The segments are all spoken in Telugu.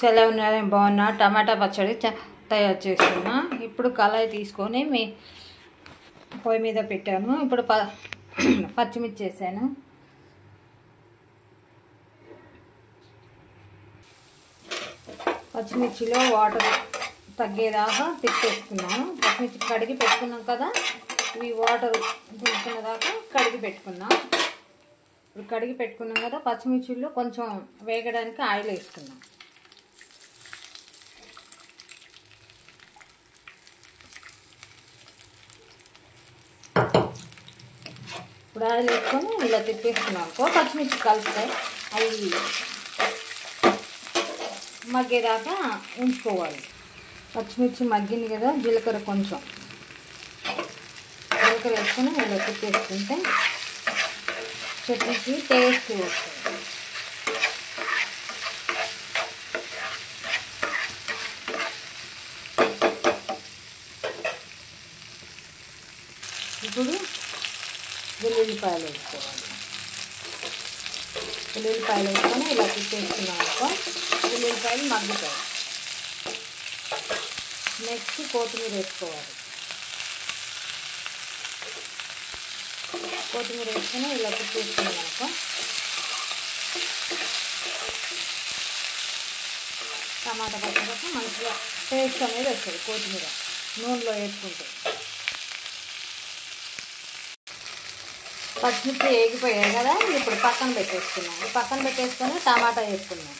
ఎలా ఉన్నారో బాగున్నా. టమాటా పచ్చడి తయారు చేస్తున్నా. ఇప్పుడు కళాయి తీసుకొని పొయ్యి మీద పెట్టాను. ఇప్పుడు పచ్చిమిర్చి వేసాను. పచ్చిమిర్చిలో వాటర్ తగ్గేదాకా తిప్పేసుకున్నాను. పచ్చిమిర్చి కడిగి పెట్టుకున్నాం కదా, ఇవి వాటర్ దించుకునేదాకా కడిగి పెట్టుకున్నాం. ఇప్పుడు కడిగి పెట్టుకున్నాం కదా, పచ్చిమిర్చిలో కొంచెం వేగడానికి ఆయిల్ వేసుకున్నాం. ఇప్పుడు ఆయిల్ వేసుకొని ఇలా తిప్పేసుకున్నాం. పచ్చిమిర్చి కలుపుతాయి, అవి మగ్గేదాకా ఉంచుకోవాలి. పచ్చిమిర్చి మగ్గింది కదా, జీలకర్ర కొంచెం జీలకర్ర వేసుకొని ఇలా తిప్పేసుకుంటే చట్నీకి టేస్ట్ వస్తుంది. ఇప్పుడు వెల్లుల్లిపాయలు వేసుకోవాలి. వెల్లుల్లిపాయలు వేసుకొని ఇలా తిప్పేసుకున్నాక వెల్లుల్లిపాయలు మగ్గుతాయి. నెక్స్ట్ కొత్తిమీర వేసుకోవాలి. కొత్తిమీర వేసుకొని ఇలా తిప్పేసుకున్నాక టమాటా పచ్చడికి మంచిగా టేస్ట్ అనేది వస్తుంది. కొత్తిమీర నూనెలో వేసుకుంటే పచ్చిమిర్చి వేగిపోయాయి కదా, ఇప్పుడు పక్కన పెట్టేసుకున్నాం. పక్కన పెట్టేసుకొని టమాటా వేసుకున్నాం.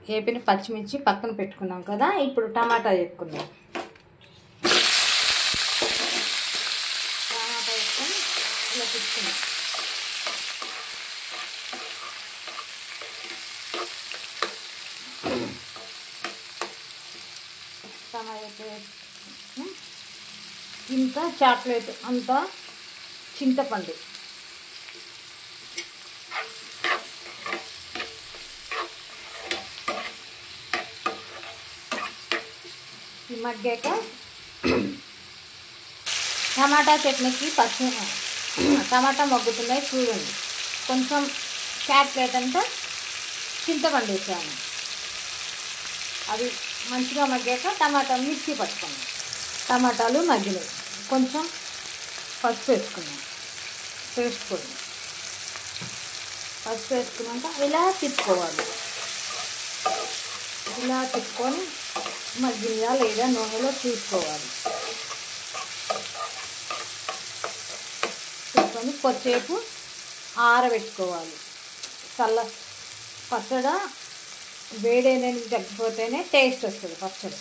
వేపిన పచ్చిమిర్చి పక్కన పెట్టుకున్నాం కదా, ఇప్పుడు టమాటా వేసుకున్నాం. టమాటా వేసుకొని ఇలా తీసుకున్నాం. టమాటా ఇంత చాక్లెట్ అంతా చింతపండు మగ్గాక టమాటా చట్నీకి టమాటా మగ్గుతున్నాయి చూడండి. కొంచెం చాక్లెట్ అంతా చింతపండు వేసాను. అది మంచిగా మగ్గాక టమాటా మిక్సీ పట్టుకున్నాం. టమాటాలు మగ్గినాయి. కొంచెం పసుపు వేసుకున్నాం, పేస్ట్ పొడి. పసుపు వేసుకున్నాక ఇలా తిప్పుకోవాలి. ఇలా తిప్పుకొని మగ్గిందా లేదా నూనెలో చూసుకోవాలి. తీసుకొని కొద్దిసేపు ఆరబెట్టుకోవాలి. పచ్చడి వేడైనది తగ్గిపోతేనే టేస్ట్ వస్తుంది పచ్చడి.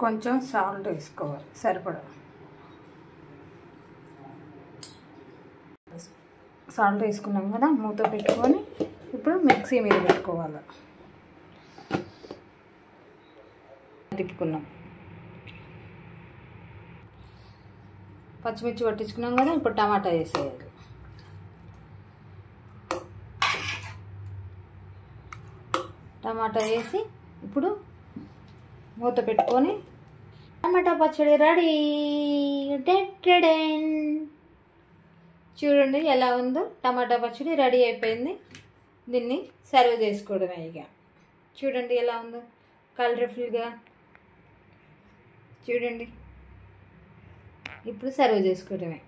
కొంచెం సాల్ట్ వేసుకోవాలి సరిపడా. సాల్ట్ వేసుకున్నాం కదా, మూత పెట్టుకొని ఇప్పుడు మిక్సీ మీద పెట్టుకోవాలి. తిప్పుకున్నాం. పచ్చిమిర్చి పట్టించుకున్నాం కదా, ఇప్పుడు టమాటా వేసేయాలి. టమాటా వేసి ఇప్పుడు మూత పెట్టుకొని టమాటా పచ్చడి రెడీ. చూడండి ఎలా ఉందో, టమాటా పచ్చడి రెడీ అయిపోయింది. దీన్ని సర్వ్ చేసుకోవడమే. ఇక చూడండి ఎలా ఉందో, కలర్ఫుల్గా చూడండి. ఇప్పుడు సర్వ్ చేసుకోవడమే.